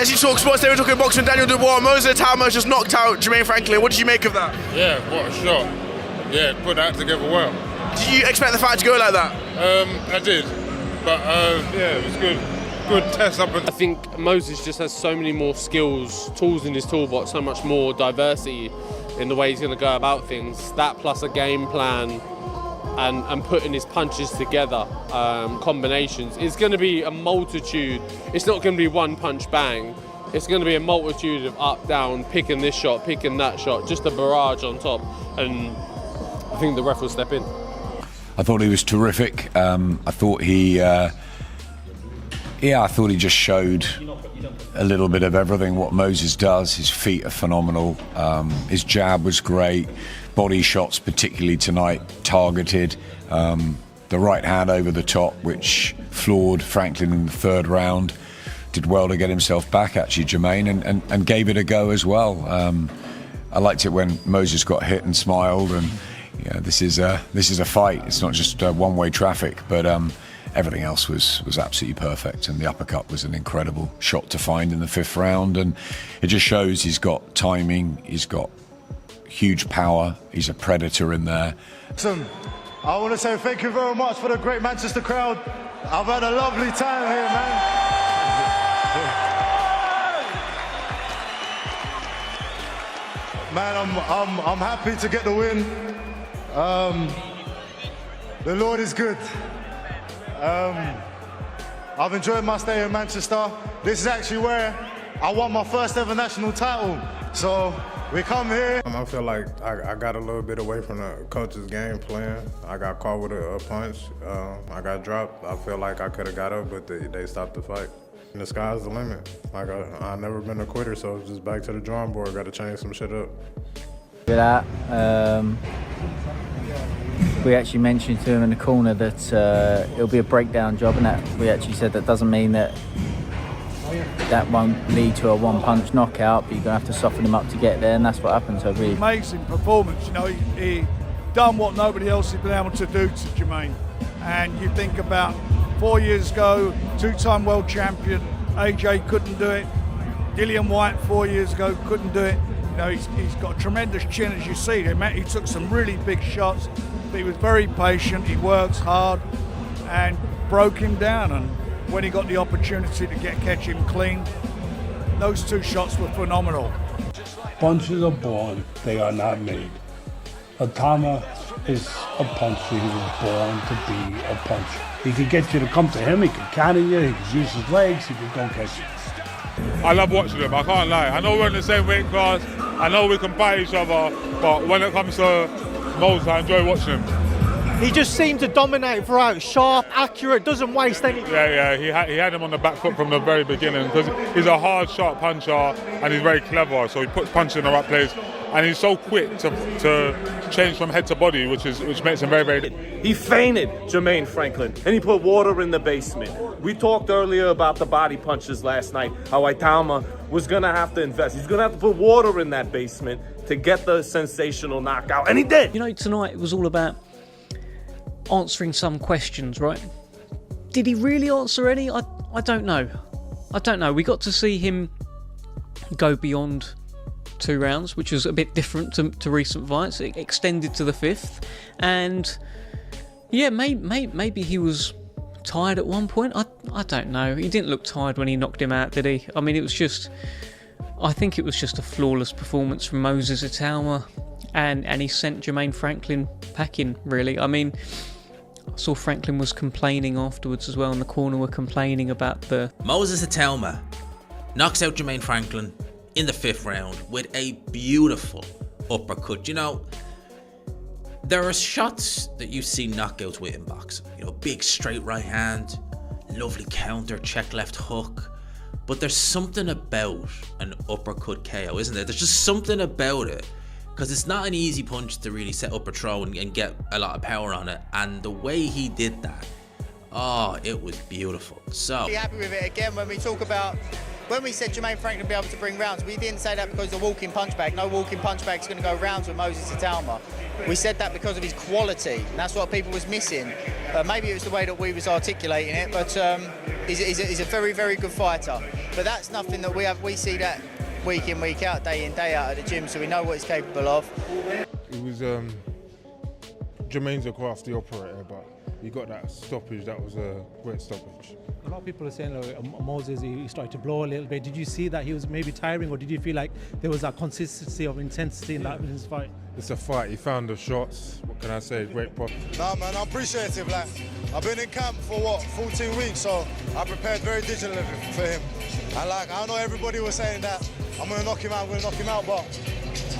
As you talk sports, they were talking boxing. Daniel Dubois, Moses Itauma just knocked out Jermaine Franklin. What did you make of that? Yeah, what a shot. Yeah, put that together well. Did you expect the fight to go like that? I did, but yeah, it was good. Good test up. I think Moses just has so many more skills, tools in his toolbox, so much more diversity in the way he's going to go about things. That plus a game plan and putting his punches together, combinations. It's going to be a multitude. It's not going to be one punch bang. It's going to be a multitude of up, down, picking this shot, picking that shot, just a barrage on top. And I think the ref will step in. I thought he was terrific. I thought he just showed a little bit of everything what Moses does. His feet are phenomenal. His jab was great. Body shots, particularly tonight, targeted. The right hand over the top, which floored Franklin in the third round. Did well to get himself back, actually, Jermaine, and gave it a go as well. I liked it when Moses got hit and smiled. And yeah, this is a fight. It's not just one-way traffic, but everything else was absolutely perfect. And the uppercut was an incredible shot to find in the fifth round. And it just shows he's got timing. He's got huge power. He's a predator in there. Listen, I want to say thank you very much for the great Manchester crowd. I've had a lovely time here, man. Man, I'm happy to get the win. The Lord is good. I've enjoyed my stay in Manchester. This is actually where I won my first ever national title. So we come here. I feel like I got a little bit away from the coach's game plan. I got caught with a punch. I got dropped. I feel like I could have got up, but they stopped the fight. And the sky's the limit. Like I've never been a quitter, so it's just back to the drawing board. Got to change some shit up. We actually mentioned to him in the corner that it'll be a breakdown job, and that we actually said that doesn't mean that won't lead to a one-punch knockout, but you're going to have to soften him up to get there, and that's what happened. So really amazing performance. You know, he done what nobody else has been able to do to Jermaine. And you think about 4 years ago, two-time world champion, AJ couldn't do it. Dillian White 4 years ago couldn't do it. You know, he's got a tremendous chin, as you see. He took some really big shots, but he was very patient. He works hard and broke him down. And when he got the opportunity to catch him clean, those two shots were phenomenal. Punches are born, they are not made. Itauma is a puncher. He was born to be a puncher. He can get you to come to him, he can counter you, he can use his legs, he can go catch you. I love watching them, I can't lie. I know we're in the same weight class, I know we can fight each other, but when it comes to Moses, I enjoy watching him. He just seemed to dominate throughout, sharp, accurate, doesn't waste anything. Yeah, he had him on the back foot from the very beginning, because he's a hard, sharp puncher, and he's very clever, so he puts punches in the right place, and he's so quick to change from head to body, which makes him very, very... He feinted Jermaine Franklin, and he put water in the basement. We talked earlier about the body punches last night, how Itauma was going to have to invest. He's going to have to put water in that basement to get the sensational knockout, and he did! You know, tonight it was all about answering some questions, right? Did he really answer any? I don't know. I don't know. We got to see him go beyond 2 rounds, which was a bit different to recent fights. It extended to the 5th, and yeah, maybe he was tired at one point. I don't know. He didn't look tired when he knocked him out, did he? I mean, I think it was just a flawless performance from Moses Itauma, and he sent Jermaine Franklin packing, really. I mean, I saw Franklin was complaining afterwards as well, in the corner were complaining about the... Moses Itauma knocks out Jermaine Franklin in the 5th round with a beautiful uppercut. You know, there are shots that you see knockouts with in boxing. You know, big straight right hand, lovely counter, check left hook. But there's something about an uppercut KO, isn't there? There's just something about it. Because it's not an easy punch to really set up a throw and get a lot of power on it. And the way he did that, oh, it was beautiful. So be happy with it. Again, when we said Jermaine Franklin would be able to bring rounds, we didn't say that because of the walking punch bag. No walking punch bag is going to go rounds with Moses Itauma. We said that because of his quality, and that's what people was missing. Maybe it was the way that we was articulating it, but He's a very, very good fighter. But that's nothing that we see that week in, week out, day in, day out at the gym, so we know what he's capable of. It was Jermaine's a crafty operator, but he got that stoppage. That was a great stoppage. A lot of people are saying Moses, he started to blow a little bit. Did you see that he was maybe tiring, or did you feel like there was a consistency of intensity in his fight? It's a fight. He found the shots. What can I say? Great prop. Nah, man, I'm appreciative. Like, I've been in camp for 14 weeks, so I prepared very digitally for him. And like, I know everybody was saying that I'm gonna knock him out, but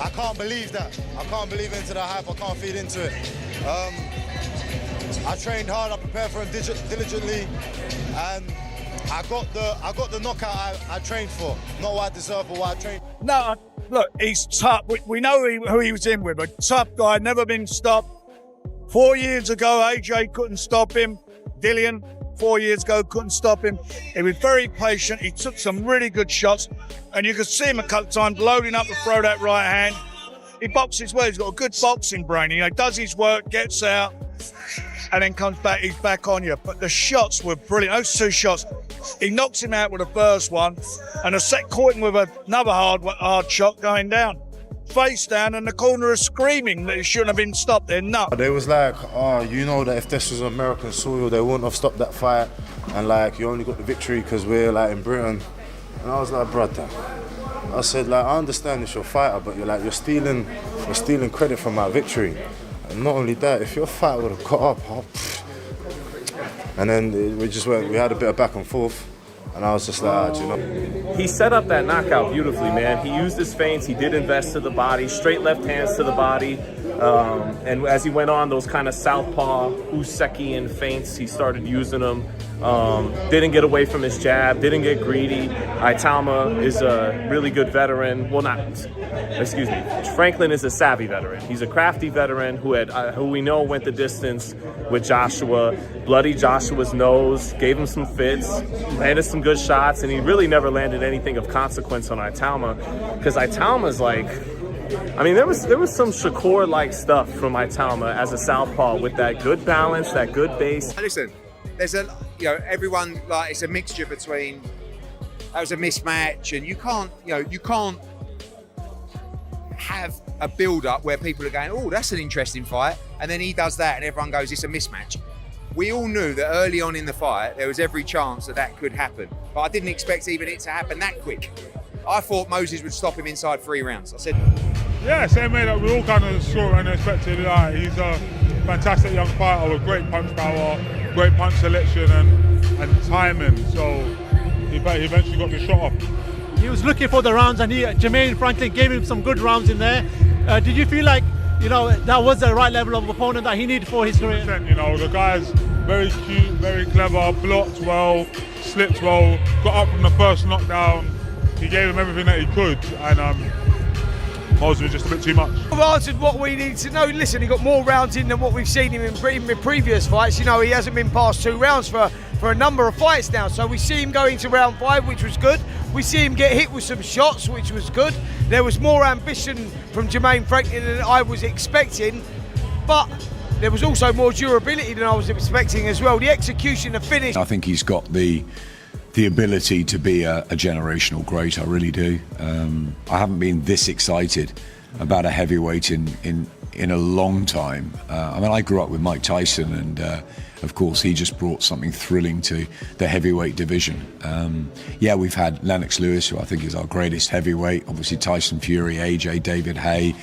I can't believe that. I can't believe into the hype. I can't feed into it. I trained hard. I prepared for him diligently, and I got the knockout I trained for. Not what I deserve, but what I trained. No, look, he's tough. We know who he was in with. A tough guy, never been stopped. 4 years ago, AJ couldn't stop him. Dillian, 4 years ago, couldn't stop him. He was very patient. He took some really good shots, and you could see him a couple of times loading up to throw that right hand. He boxes well. He's got a good boxing brain. He does his work, gets out, and then comes back. He's back on you. But the shots were brilliant. Those 2 shots, he knocks him out with the first one, and the second caught him with another hard shot going down. Face down, and the corner is screaming that he shouldn't have been stopped. They're nuts. They was like, you know that if this was American soil, they wouldn't have stopped that fight, and like you only got the victory because we're like in Britain. And I was like, brother, I said, like, I understand it's your fighter, but you're stealing credit from my victory. And not only that, if your fight would have got up, and then we had a bit of back and forth. And I was just like, you know. He set up that knockout beautifully, man. He used his feints. He did invest to the body, straight left hands to the body. And as he went on, those kind of southpaw, Usekian feints, he started using them. Didn't get away from his jab, didn't get greedy. Itauma is a really good veteran. Franklin is a savvy veteran. He's a crafty veteran who we know went the distance with Joshua, bloodied Joshua's nose, gave him some fits, landed some good shots, and he really never landed anything of consequence on Itauma, because Itauma's like, I mean, there was some Shakur-like stuff from Itauma as a southpaw with that good balance, that good base. Listen, there's everyone, like, it's a mixture between, that was a mismatch, and you can't have a build-up where people are going, oh, that's an interesting fight, and then he does that and everyone goes, it's a mismatch. We all knew that early on in the fight, there was every chance that could happen, but I didn't expect even it to happen that quick. I thought Moses would stop him inside 3 rounds. I said, yeah, same way that we all kind of saw and expected. He's a fantastic young fighter with great punch power, great punch selection and timing. So he eventually got the shot off. He was looking for the rounds, and Jermaine Franklin gave him some good rounds in there. Did you feel like, that was the right level of opponent that he needed for his career? The guy's very cute, very clever, blocked well, slipped well, got up from the first knockdown. He gave him everything that he could, and Moses was just a bit too much. We've answered what we need to know. Listen, he got more rounds in than what we've seen him in previous fights. He hasn't been past 2 rounds for a number of fights now. So we see him going to round 5, which was good. We see him get hit with some shots, which was good. There was more ambition from Jermaine Franklin than I was expecting, but there was also more durability than I was expecting as well. The execution, the finish. I think he's got the ability to be a generational great. I really do. I haven't been this excited about a heavyweight in a long time. I grew up with Mike Tyson, and of course he just brought something thrilling to the heavyweight division. We've had Lennox Lewis, who I think is our greatest heavyweight, obviously Tyson Fury, AJ, David Haye,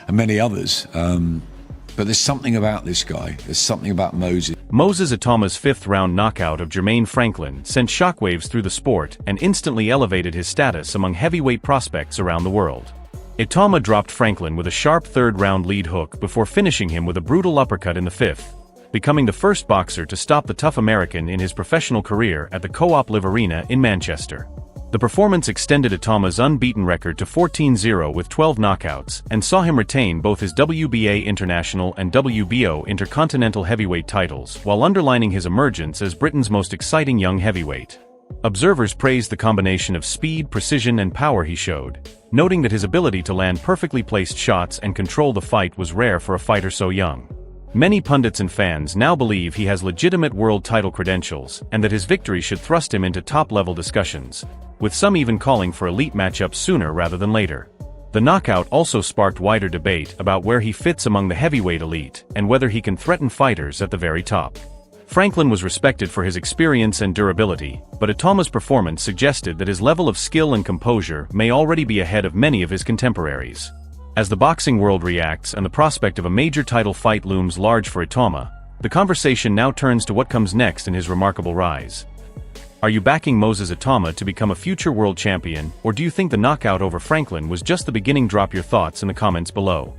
and many others. But there's something about this guy. There's something about Moses. Moses Itauma's 5th-round knockout of Jermaine Franklin sent shockwaves through the sport and instantly elevated his status among heavyweight prospects around the world. Itauma dropped Franklin with a sharp 3rd-round lead hook before finishing him with a brutal uppercut in the 5th, becoming the first boxer to stop the tough American in his professional career at the Co-op Live Arena in Manchester. The performance extended Itauma's unbeaten record to 14-0 with 12 knockouts and saw him retain both his WBA International and WBO Intercontinental Heavyweight titles, while underlining his emergence as Britain's most exciting young heavyweight. Observers praised the combination of speed, precision, and power he showed, noting that his ability to land perfectly placed shots and control the fight was rare for a fighter so young. Many pundits and fans now believe he has legitimate world title credentials and that his victory should thrust him into top-level discussions, with some even calling for elite matchups sooner rather than later. The knockout also sparked wider debate about where he fits among the heavyweight elite and whether he can threaten fighters at the very top. Franklin was respected for his experience and durability, but Itauma's performance suggested that his level of skill and composure may already be ahead of many of his contemporaries. As the boxing world reacts and the prospect of a major title fight looms large for Itauma, the conversation now turns to what comes next in his remarkable rise. Are you backing Moses Itauma to become a future world champion, or do you think the knockout over Franklin was just the beginning? Drop your thoughts in the comments below.